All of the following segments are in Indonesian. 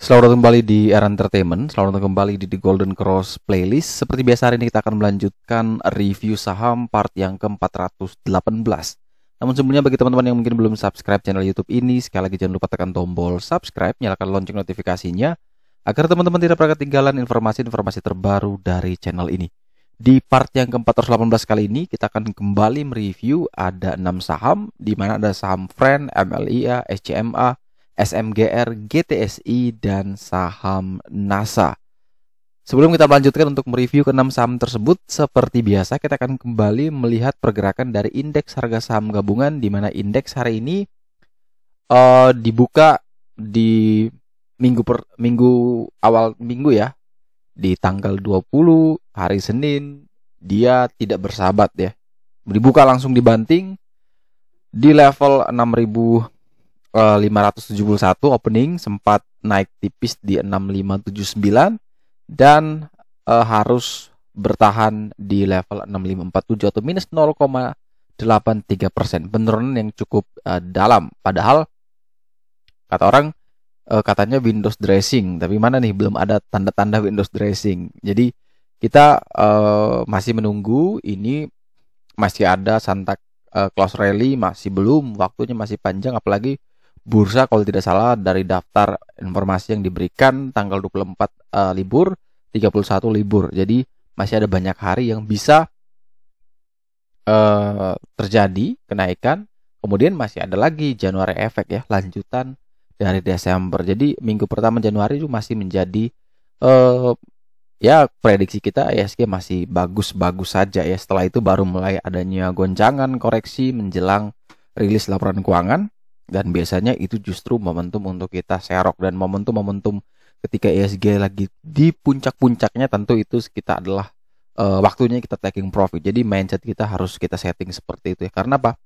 Selamat datang kembali di Era Entertainment. Selamat datang kembali di The Golden Cross Playlist. Seperti biasa hari ini kita akan melanjutkan review saham part yang ke-418. Namun sebelumnya bagi teman-teman yang mungkin belum subscribe channel YouTube ini, sekali lagi jangan lupa tekan tombol subscribe, nyalakan lonceng notifikasinya agar teman-teman tidak pernah ketinggalan informasi-informasi terbaru dari channel ini. Di part yang ke-418 kali ini kita akan kembali mereview ada 6 saham, di mana ada saham Friend, MLIA, SCMA, SMGR, GTSI, dan saham NASA. Sebelum kita melanjutkan untuk mereview ke-6 saham tersebut, seperti biasa kita akan kembali melihat pergerakan dari indeks harga saham gabungan, di mana indeks hari ini dibuka di minggu awal minggu ya, di tanggal 20 hari Senin. Dia tidak bersahabat ya, dibuka langsung dibanting di level 6.571 opening, sempat naik tipis di 6579 dan harus bertahan di level 6547 atau minus 0,83%. Penurunan yang cukup dalam. Padahal kata orang katanya Windows dressing, tapi mana nih, belum ada tanda-tanda Windows dressing. Jadi kita masih menunggu, ini masih ada santak close rally, masih belum, waktunya masih panjang, apalagi bursa kalau tidak salah dari daftar informasi yang diberikan tanggal 24 libur, 31 libur. Jadi masih ada banyak hari yang bisa terjadi kenaikan. Kemudian masih ada lagi Januari efek ya, lanjutan dari Desember. Jadi minggu pertama Januari itu masih menjadi ya prediksi kita IHSG masih bagus-bagus saja ya. Setelah itu baru mulai adanya goncangan koreksi menjelang rilis laporan keuangan. Dan biasanya itu justru momentum untuk kita serok. Dan momentum-momentum ketika IHSG lagi di puncak-puncaknya, tentu itu kita adalah waktunya kita taking profit. Jadi mindset kita harus kita setting seperti itu ya. Karena apa?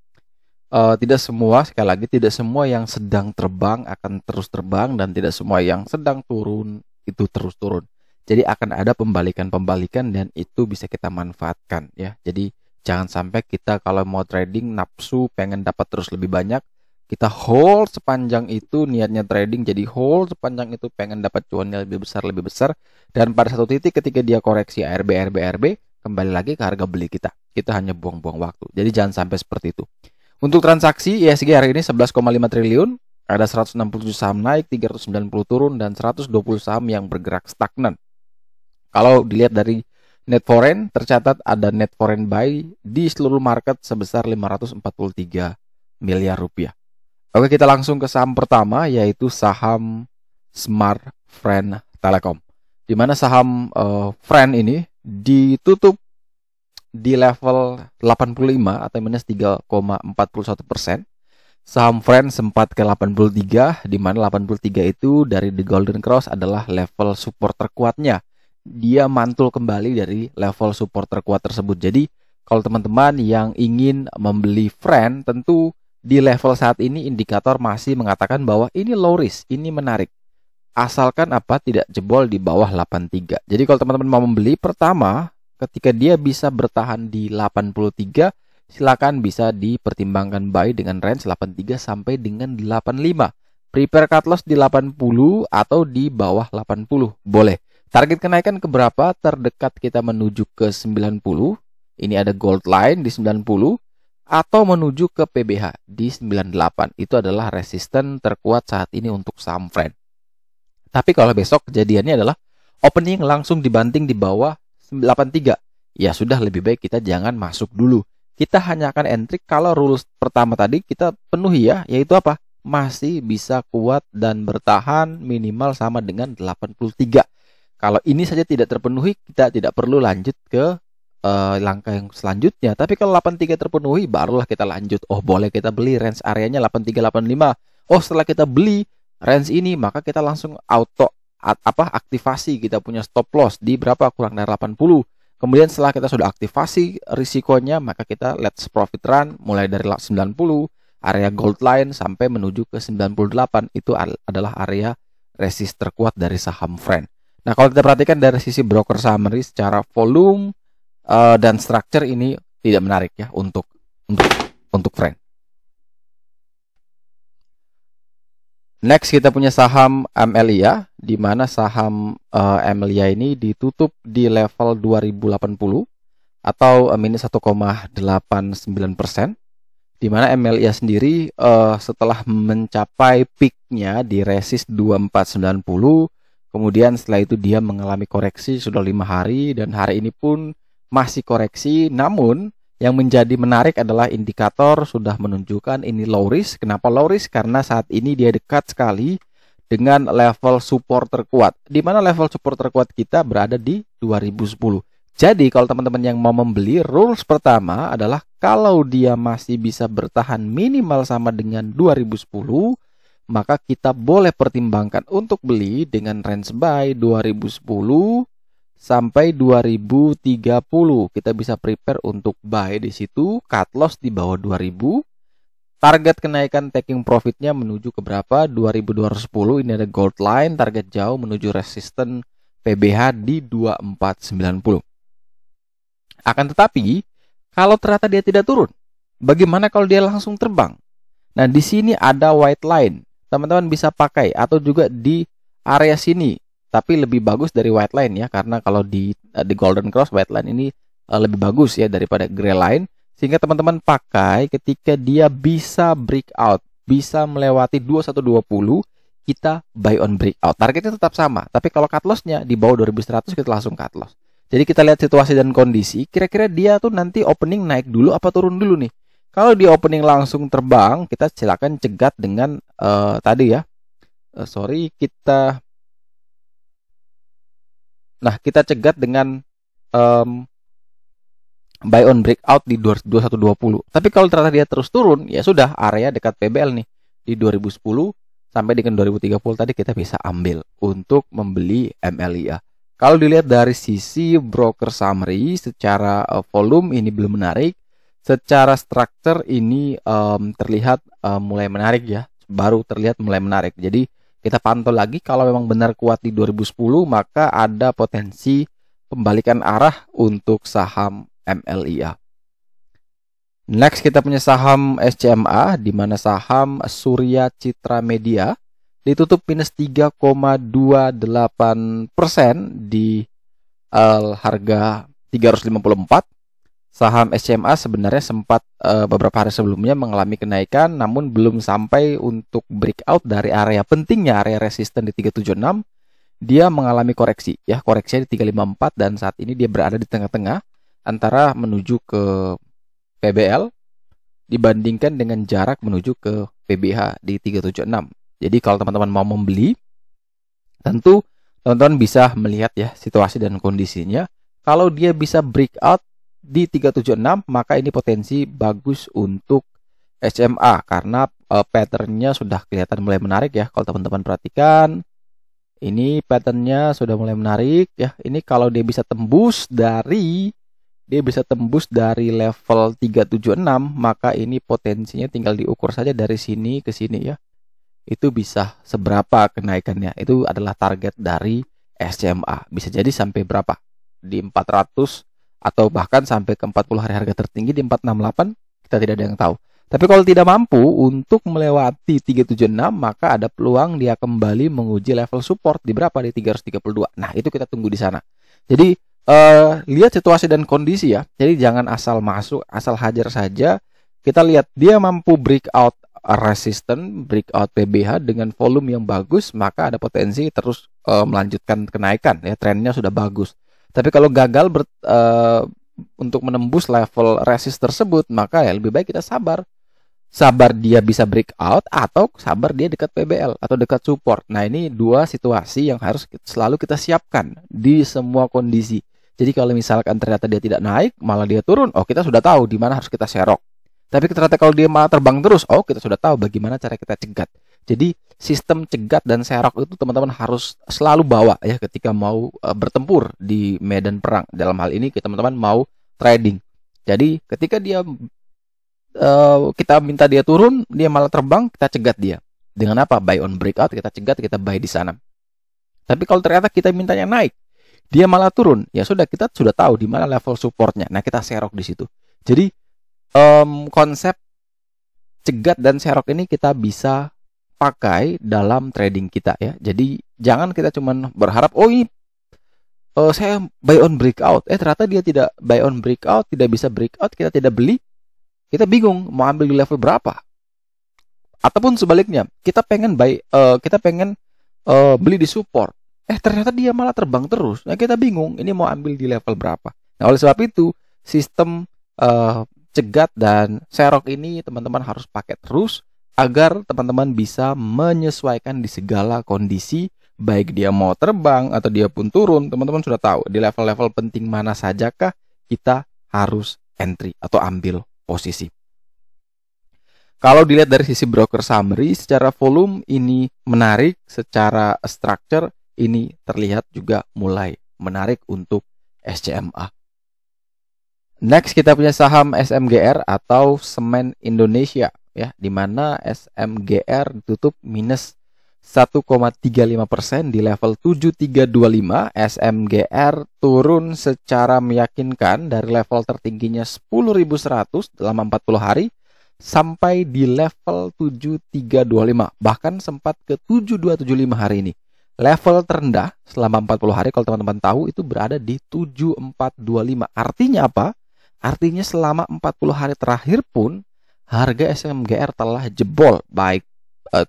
Tidak semua, sekali lagi, tidak semua yang sedang terbang akan terus terbang, dan tidak semua yang sedang turun itu terus turun. Jadi akan ada pembalikan-pembalikan dan itu bisa kita manfaatkan ya. Jadi jangan sampai kita kalau mau trading nafsu pengen dapat terus lebih banyak, kita hold sepanjang itu, niatnya trading jadi hold sepanjang itu, pengen dapat cuannya lebih besar, dan pada satu titik ketika dia koreksi ARB, kembali lagi ke harga beli kita hanya buang-buang waktu. Jadi jangan sampai seperti itu. Untuk transaksi IHSG hari ini 11,5 triliun, ada 167 saham naik, 390 turun, dan 120 saham yang bergerak stagnan. Kalau dilihat dari net foreign, tercatat ada net foreign buy di seluruh market sebesar 543 miliar rupiah. Oke, kita langsung ke saham pertama, yaitu saham Smart Friend Telecom. Di mana saham Friend ini ditutup di level 85 atau minus 3,41%. Saham Friend sempat ke 83, di mana 83 itu dari The Golden Cross adalah level support terkuatnya. Dia mantul kembali dari level support terkuat tersebut. Jadi kalau teman-teman yang ingin membeli Friend, tentu di level saat ini indikator masih mengatakan bahwa ini low risk, ini menarik. Asalkan apa, tidak jebol di bawah 83. Jadi kalau teman-teman mau membeli, pertama ketika dia bisa bertahan di 83, silakan bisa dipertimbangkan buy dengan range 83 sampai dengan 85. Prepare cut loss di 80 atau di bawah 80 boleh. Target kenaikan ke berapa? Terdekat kita menuju ke 90. Ini ada gold line di 90. Atau menuju ke PBH di 98. Itu adalah resisten terkuat saat ini untuk saham Friend. Tapi kalau besok kejadiannya adalah opening langsung dibanting di bawah 83. Ya sudah, lebih baik kita jangan masuk dulu. Kita hanya akan entry kalau rules pertama tadi kita penuhi ya. Yaitu apa? Masih bisa kuat dan bertahan minimal sama dengan 83. Kalau ini saja tidak terpenuhi, kita tidak perlu lanjut ke langkah yang selanjutnya. Tapi kalau 83 terpenuhi, barulah kita lanjut. Oh, boleh kita beli, range areanya 83-85. Oh, setelah kita beli range ini, maka kita langsung auto aktivasi kita punya stop loss di berapa, kurang dari 80. Kemudian setelah kita sudah aktivasi risikonya, maka kita let's profit run mulai dari 90, area gold line sampai menuju ke 98. Itu adalah area resist terkuat dari saham Friend. Nah, kalau kita perhatikan dari sisi broker summary secara volume dan structure, ini tidak menarik ya untuk Friend. Next kita punya saham Amelia, di mana saham Amelia ini ditutup di level 2080 atau minus 1,89%, di mana Amelia sendiri setelah mencapai peaknya di resist 2490, kemudian setelah itu dia mengalami koreksi sudah 5 hari dan hari ini pun masih koreksi. Namun yang menjadi menarik adalah indikator sudah menunjukkan ini low risk. Kenapa low risk? Karena saat ini dia dekat sekali dengan level support terkuat, di mana level support terkuat kita berada di 2010. Jadi kalau teman-teman yang mau membeli, rules pertama adalah kalau dia masih bisa bertahan minimal sama dengan 2010, maka kita boleh pertimbangkan untuk beli dengan range buy 2010 sampai 2030. Kita bisa prepare untuk buy di situ, cut loss di bawah 2000. Target kenaikan taking profitnya menuju ke berapa? 2210. Ini ada gold line, target jauh menuju resisten PBH di 2490. Akan tetapi, kalau ternyata dia tidak turun, bagaimana kalau dia langsung terbang? Nah, di sini ada white line. Teman-teman bisa pakai atau juga di area sini. Tapi lebih bagus dari white line ya, karena kalau di golden cross, white line ini lebih bagus ya daripada gray line, sehingga teman-teman pakai ketika dia bisa breakout, bisa melewati 2120, kita buy on breakout. Targetnya tetap sama, tapi kalau cut loss-nya di bawah 2100 kita langsung cut loss. Jadi kita lihat situasi dan kondisi, kira-kira dia tuh nanti opening naik dulu apa turun dulu nih. Kalau di opening langsung terbang, kita silakan cegat dengan tadi ya. Kita cegat dengan buy on breakout di 2120. Tapi kalau ternyata dia terus turun, ya sudah, area dekat PBL nih di 2010 sampai dengan 2030 tadi kita bisa ambil untuk membeli MLIA. Kalau dilihat dari sisi broker summary, secara volume ini belum menarik, secara structure ini terlihat mulai menarik ya, baru terlihat mulai menarik. Jadi kita pantau lagi, kalau memang benar kuat di 2010, maka ada potensi pembalikan arah untuk saham MLIA. Next kita punya saham SCMA, di mana saham Surya Citra Media ditutup minus 3,28% di harga 354. Saham SCMA sebenarnya sempat beberapa hari sebelumnya mengalami kenaikan, namun belum sampai untuk breakout dari area pentingnya, area resisten di 376. Dia mengalami koreksi ya, koreksinya di 354, dan saat ini dia berada di tengah-tengah antara menuju ke PBL dibandingkan dengan jarak menuju ke PBH di 376. Jadi kalau teman-teman mau membeli, tentu teman-teman bisa melihat ya situasi dan kondisinya. Kalau dia bisa breakout di 376, maka ini potensi bagus untuk SMA karena patternnya sudah kelihatan mulai menarik ya. Kalau teman-teman perhatikan, ini patternnya sudah mulai menarik ya. Ini kalau dia bisa tembus dari level 376, maka ini potensinya tinggal diukur saja dari sini ke sini ya. Itu bisa seberapa kenaikannya. Itu adalah target dari SCMA. Bisa jadi sampai berapa? Di 400 atau bahkan sampai ke 40 hari harga tertinggi di 468, kita tidak ada yang tahu. Tapi kalau tidak mampu untuk melewati 376, maka ada peluang dia kembali menguji level support di berapa? Di 332. Nah, itu kita tunggu di sana. Jadi lihat situasi dan kondisi ya. Jadi jangan asal masuk, asal hajar saja. Kita lihat dia mampu breakout resisten, breakout PBH dengan volume yang bagus, maka ada potensi terus melanjutkan kenaikan ya, trennya sudah bagus. Tapi kalau gagal untuk menembus level resist tersebut, maka ya lebih baik kita sabar. Sabar dia bisa breakout atau sabar dia dekat PBL atau dekat support. Nah, ini dua situasi yang harus selalu kita siapkan di semua kondisi. Jadi kalau misalkan ternyata dia tidak naik, malah dia turun, kita sudah tahu di mana harus kita serok. Tapi ternyata kalau dia malah terbang terus, kita sudah tahu bagaimana cara kita cegat. Jadi sistem cegat dan serok itu teman-teman harus selalu bawa ya ketika mau bertempur di medan perang. Dalam hal ini teman-teman mau trading. Jadi ketika dia kita minta dia turun, dia malah terbang, kita cegat dia. Dengan apa? Buy on breakout, kita cegat, kita buy di sana. Tapi kalau ternyata kita mintanya naik, dia malah turun, ya sudah, kita sudah tahu di mana level supportnya. Nah, kita serok di situ. Jadi konsep cegat dan serok ini kita bisa pakai dalam trading kita ya. Jadi jangan kita cuman berharap ini saya buy on breakout. Ternyata dia tidak buy on breakout, tidak bisa breakout, kita tidak beli. Kita bingung mau ambil di level berapa. Ataupun sebaliknya, kita pengen beli di support. Ternyata dia malah terbang terus. Nah, kita bingung ini mau ambil di level berapa. Nah, oleh sebab itu, sistem cegat dan serok ini teman-teman harus pakai terus agar teman-teman bisa menyesuaikan di segala kondisi, baik dia mau terbang atau dia pun turun. Teman-teman sudah tahu di level-level penting mana sajakah kita harus entry atau ambil posisi. Kalau dilihat dari sisi broker summary, secara volume ini menarik, secara structure ini terlihat juga mulai menarik untuk SCMA. Next kita punya saham SMGR atau Semen Indonesia ya, di mana SMGR tutup minus 1,35% di level 7325. SMGR turun secara meyakinkan dari level tertingginya 10.100 dalam 40 hari sampai di level 7325, bahkan sempat ke 7275 hari ini. Level terendah selama 40 hari kalau teman-teman tahu itu berada di 7425. Artinya apa? Artinya selama 40 hari terakhir pun harga SMGR telah jebol. Baik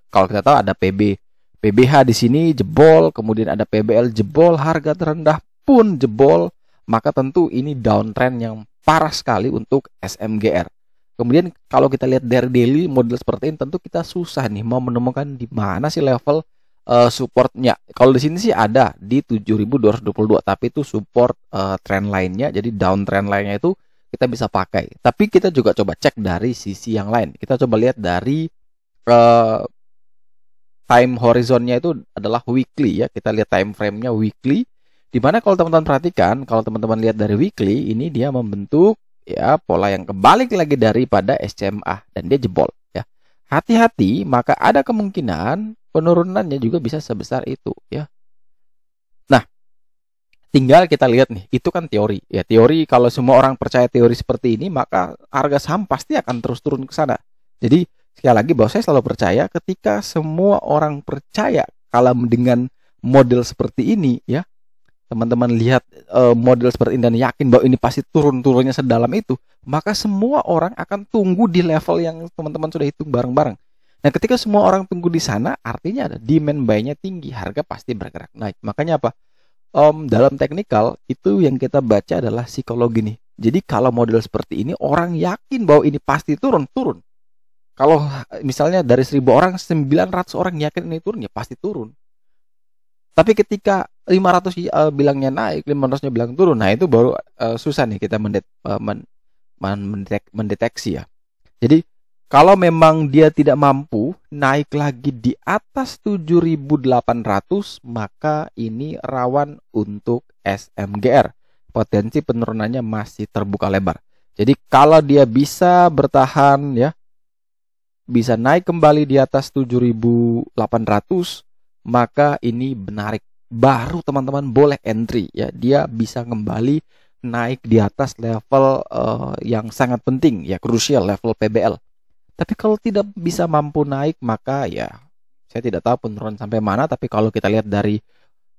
kalau kita tahu ada PBH di sini jebol, kemudian ada PBL jebol, harga terendah pun jebol, maka tentu ini downtrend yang parah sekali untuk SMGR. Kemudian kalau kita lihat dari daily model seperti ini, tentu kita susah nih mau menemukan di mana sih level supportnya. Kalau di sini sih ada di 7.222, tapi itu support trend line-nya, jadi downtrend line-nya itu kita bisa pakai. Tapi kita juga coba cek dari sisi yang lain. Kita coba lihat dari time horizonnya itu adalah weekly ya. Kita lihat time frame-nya weekly. Dimana kalau teman-teman perhatikan, kalau teman-teman lihat dari weekly, ini dia membentuk ya pola yang kebalik lagi daripada SCMA dan dia jebol ya. Hati-hati, maka ada kemungkinan penurunannya juga bisa sebesar itu ya. Nah, tinggal kita lihat nih, itu kan teori ya. Teori, kalau semua orang percaya teori seperti ini, maka harga saham pasti akan terus turun ke sana. Jadi sekali lagi bahwa saya selalu percaya ketika semua orang percaya kalau dengan model seperti ini ya, teman-teman lihat model seperti ini dan yakin bahwa ini pasti turunnya sedalam itu, maka semua orang akan tunggu di level yang teman-teman sudah hitung bareng-bareng. Nah, ketika semua orang tunggu di sana, artinya ada demand buy-nya tinggi, harga pasti bergerak naik. Makanya apa? Dalam teknikal itu yang kita baca adalah psikologi nih. Jadi kalau model seperti ini orang yakin bahwa ini pasti turun. Kalau misalnya dari 1.000 orang, 900 orang yakin ini turun, ya pasti turun. Tapi ketika 500 bilangnya naik, 500-nya bilang turun, nah itu baru susah nih kita mendeteksi ya. Jadi kalau memang dia tidak mampu naik lagi di atas 7.800, maka ini rawan untuk SMGR. Potensi penurunannya masih terbuka lebar. Jadi kalau dia bisa bertahan ya, bisa naik kembali di atas 7.800, maka ini menarik. Baru teman-teman boleh entry ya. Dia bisa kembali naik di atas level yang sangat penting ya, krusial, level PBL. Tapi kalau tidak bisa mampu naik, maka ya saya tidak tahu penurunan sampai mana. Tapi kalau kita lihat dari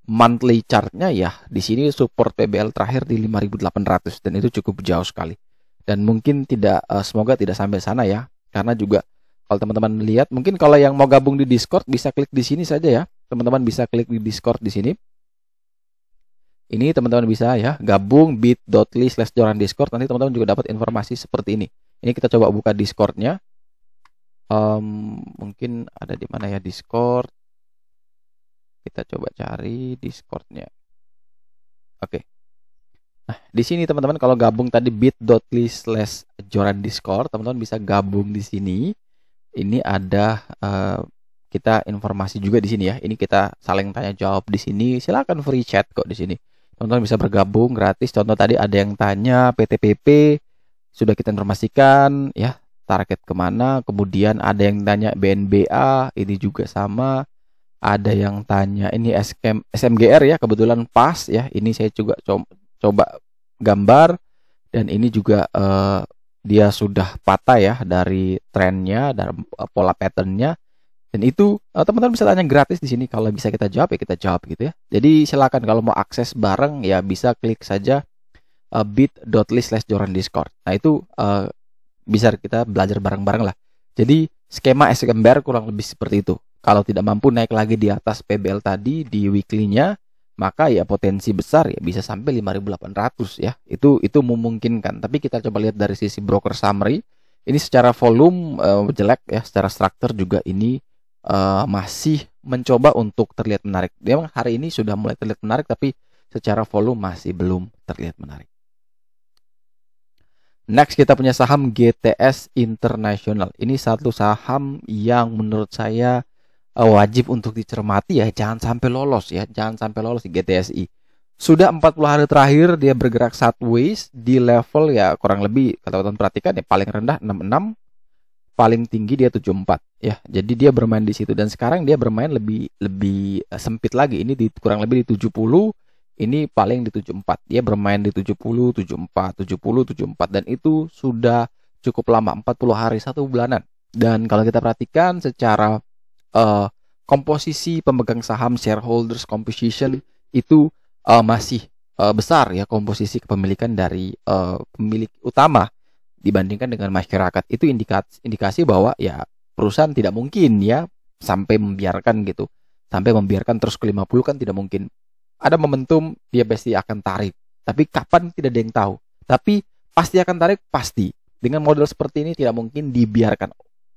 monthly chartnya ya, di sini support PBL terakhir di 5.800 dan itu cukup jauh sekali. Dan mungkin tidak, semoga tidak sampai sana ya. Karena juga kalau teman-teman lihat, mungkin kalau yang mau gabung di Discord bisa klik di sini saja ya. Teman-teman bisa klik di Discord di sini. Ini teman-teman bisa ya gabung bit.ly/joran-discord. Nanti teman-teman juga dapat informasi seperti ini. Ini kita coba buka Discordnya. Mungkin ada di mana ya Discord. Kita coba cari Discordnya. Oke. Nah, di sini teman-teman kalau gabung tadi bit.ly/joran-discord, teman-teman bisa gabung di sini. Ini ada kita informasi juga di sini ya. Ini kita saling tanya jawab di sini. Silakan free chat kok di sini. Teman-teman bisa bergabung gratis. Contoh tadi ada yang tanya PTPP sudah kita informasikan ya, target kemana. Kemudian ada yang tanya BNBA, ini juga sama. Ada yang tanya ini SMGR ya, kebetulan pas ya. Ini saya juga coba gambar dan ini juga dia sudah patah ya dari trennya dan pola patternnya. Dan itu teman-teman bisa tanya gratis di sini, kalau bisa kita jawab ya kita jawab gitu ya. Jadi silakan kalau mau akses bareng ya bisa klik saja bit.ly/joran discord. Nah itu bisa kita belajar bareng-bareng lah. Jadi skema SMBR kurang lebih seperti itu. Kalau tidak mampu naik lagi di atas PBL tadi di weekly-nya, maka ya potensi besar ya bisa sampai 5.800 ya. Itu memungkinkan. Tapi kita coba lihat dari sisi broker summary. Ini secara volume jelek ya, secara struktur juga ini masih mencoba untuk terlihat menarik. Memang hari ini sudah mulai terlihat menarik, tapi secara volume masih belum terlihat menarik. Next kita punya saham GTS International. Ini satu saham yang menurut saya wajib untuk dicermati ya. Jangan sampai lolos ya. Jangan sampai lolos di GTSI. Sudah 40 hari terakhir dia bergerak sideways di level ya kurang lebih, kalau teman-teman perhatikan ya, paling rendah 66, paling tinggi dia 74 ya. Jadi dia bermain di situ, dan sekarang dia bermain lebih sempit lagi. Ini kurang lebih di 70, ini paling di 74. Dia bermain di 70, 74, 70, 74, dan itu sudah cukup lama, 40 hari, 1 bulanan. Dan kalau kita perhatikan secara komposisi pemegang saham, shareholders composition itu masih besar ya, komposisi kepemilikan dari pemilik utama dibandingkan dengan masyarakat. Itu indikasi bahwa ya perusahaan tidak mungkin ya sampai membiarkan gitu, sampai membiarkan terus ke 50 kan tidak mungkin. Ada momentum dia pasti akan tarik, tapi kapan tidak ada yang tahu. Tapi pasti akan tarik, pasti. Dengan model seperti ini tidak mungkin dibiarkan.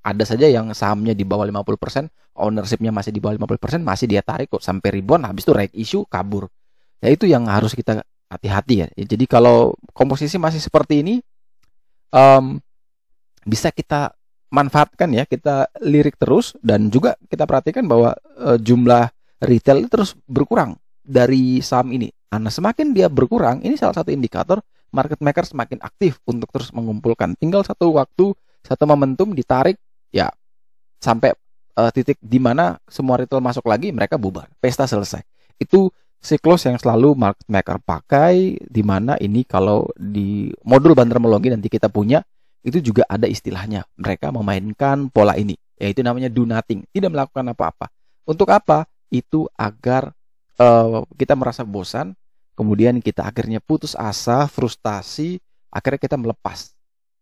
Ada saja yang sahamnya di bawah 50%, ownership-nya masih di bawah 50%, masih dia tarik kok sampai ribuan, habis itu right issue kabur. Ya itu yang harus kita hati-hati ya. Jadi kalau komposisi masih seperti ini, bisa kita manfaatkan ya, kita lirik terus, dan juga kita perhatikan bahwa jumlah retail terus berkurang dari saham ini. Karena semakin dia berkurang, ini salah satu indikator market maker semakin aktif untuk terus mengumpulkan. Tinggal satu waktu, satu momentum ditarik ya sampai titik di mana semua retail masuk lagi, mereka bubar, pesta selesai. Itu siklus yang selalu market maker pakai, di mana ini kalau di modul bantermologi nanti kita punya, itu juga ada istilahnya. Mereka memainkan pola ini, yaitu namanya do nothing, tidak melakukan apa-apa. Untuk apa? Itu agar kita merasa bosan, kemudian kita akhirnya putus asa, frustasi, akhirnya kita melepas.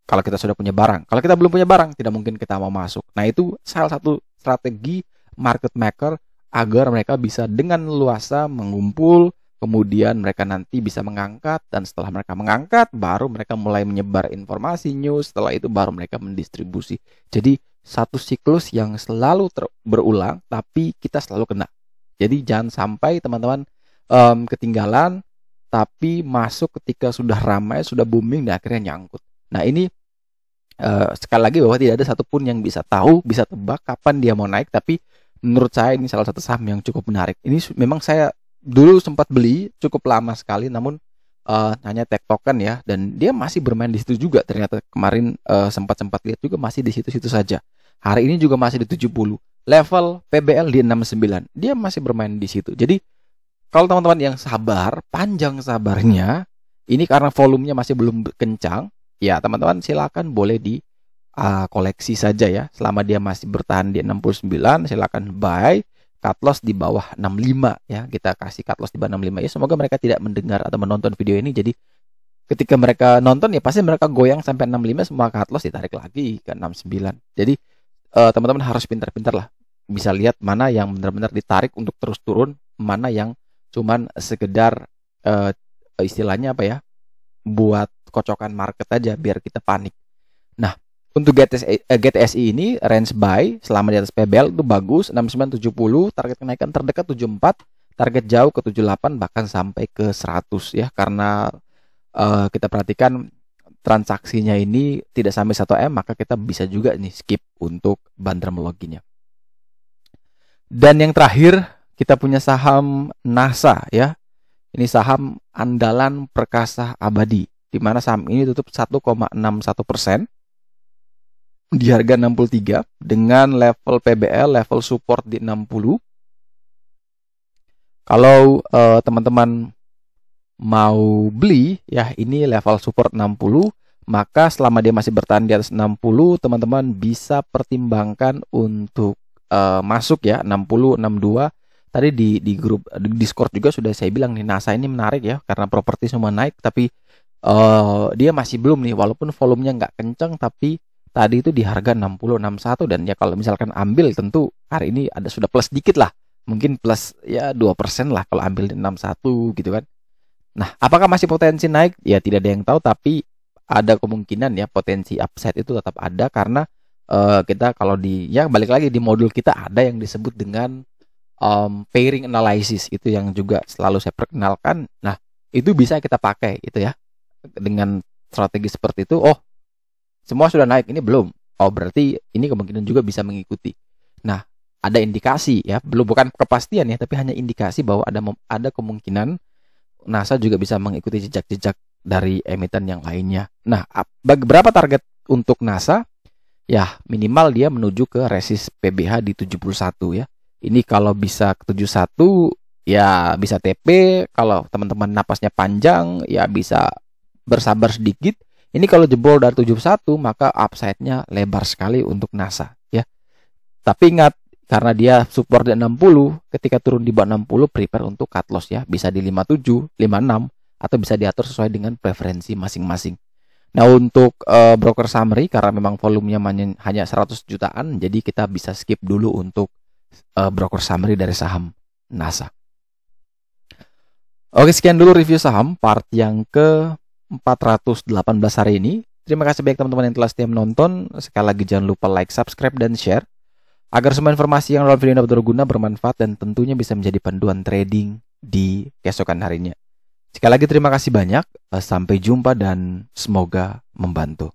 Kalau kita sudah punya barang, kalau kita belum punya barang, tidak mungkin kita mau masuk. Nah itu salah satu strategi market maker agar mereka bisa dengan leluasa mengumpul, kemudian mereka nanti bisa mengangkat, dan setelah mereka mengangkat, baru mereka mulai menyebar informasi, news, setelah itu baru mereka mendistribusi. Jadi satu siklus yang selalu berulang, tapi kita selalu kena. Jadi jangan sampai teman-teman ketinggalan, tapi masuk ketika sudah ramai, sudah booming, dan akhirnya nyangkut. Nah ini sekali lagi bahwa tidak ada satupun yang bisa tahu, bisa tebak kapan dia mau naik, tapi menurut saya ini salah satu saham yang cukup menarik. Ini memang saya dulu sempat beli cukup lama sekali, namun hanya tektokan ya, dan dia masih bermain di situ juga. Ternyata kemarin sempat lihat juga masih di situ-situ saja. Hari ini juga masih di 70. Level PBL di 69. Dia masih bermain di situ. Jadi kalau teman-teman yang sabar, panjang sabarnya, ini karena volumenya masih belum kencang, ya teman-teman silakan boleh di koleksi saja ya. Selama dia masih bertahan di 69, silakan buy. Cut loss di bawah 65 ya. Kita kasih cut loss di bawah 65 ya. Semoga mereka tidak mendengar atau menonton video ini. Jadi ketika mereka nonton ya pasti mereka goyang sampai 65, semua cut loss ditarik lagi ke 69. Jadi teman-teman harus pintar-pintar lah. Bisa lihat mana yang benar-benar ditarik untuk terus turun, mana yang cuman sekedar istilahnya apa ya, buat kocokan market aja biar kita panik. Nah, untuk GTSI ini range buy selama di atas PBL itu bagus, 6970, target kenaikan terdekat 74, target jauh ke 78, bahkan sampai ke 100 ya. Karena kita perhatikan transaksinya ini tidak sampai 1M, maka kita bisa juga nih skip untuk bantermologinya. Dan yang terakhir kita punya saham NASA ya. Ini saham andalan perkasa abadi, di mana saham ini tutup 1,61% di harga 63 dengan level PBL, level support di 60. Kalau teman-teman mau beli ya, ini level support 60, maka selama dia masih bertahan di atas 60, teman-teman bisa pertimbangkan untuk masuk ya 60 62. Tadi di grup di Discord juga sudah saya bilang nih, NASA ini menarik ya karena properti semua naik, tapi dia masih belum nih, walaupun volumenya nggak kenceng, tapi tadi itu di harga 60 61. Dan ya kalau misalkan ambil tentu hari ini ada sudah plus dikit lah, mungkin plus ya 2% lah kalau ambil di 61 gitu kan. Nah, apakah masih potensi naik? Ya tidak ada yang tahu, tapi ada kemungkinan ya potensi upside itu tetap ada karena kita kalau di ya balik lagi di modul kita ada yang disebut dengan pairing analysis, itu yang juga selalu saya perkenalkan. Nah, itu bisa kita pakai itu ya. Dengan strategi seperti itu, oh semua sudah naik, ini belum. Oh berarti ini kemungkinan juga bisa mengikuti. Nah, ada indikasi ya, belum, bukan kepastian ya, tapi hanya indikasi bahwa ada kemungkinan NASA juga bisa mengikuti jejak-jejak dari emiten yang lainnya. Nah, berapa target untuk NASA? Ya, minimal dia menuju ke resist PBH di 71 ya. Ini kalau bisa ke 71 ya bisa TP, kalau teman-teman napasnya panjang ya bisa bersabar sedikit. Ini kalau jebol dari 71 maka upside-nya lebar sekali untuk NASA ya. Tapi ingat, karena dia support di 60, ketika turun di bawah 60 prepare untuk cut loss ya, bisa di 57, 56 atau bisa diatur sesuai dengan preferensi masing-masing. Nah, untuk broker summary karena memang volumenya hanya 100 jutaan, jadi kita bisa skip dulu untuk broker summary dari saham NASA. Oke, sekian dulu review saham part yang ke 418 hari ini. Terima kasih banyak teman-teman yang telah setia menonton. Sekali lagi jangan lupa like, subscribe, dan share agar semua informasi yang dalam video ini dapat berguna, bermanfaat, dan tentunya bisa menjadi panduan trading di keesokan harinya. Sekali lagi terima kasih banyak. Sampai jumpa dan semoga membantu.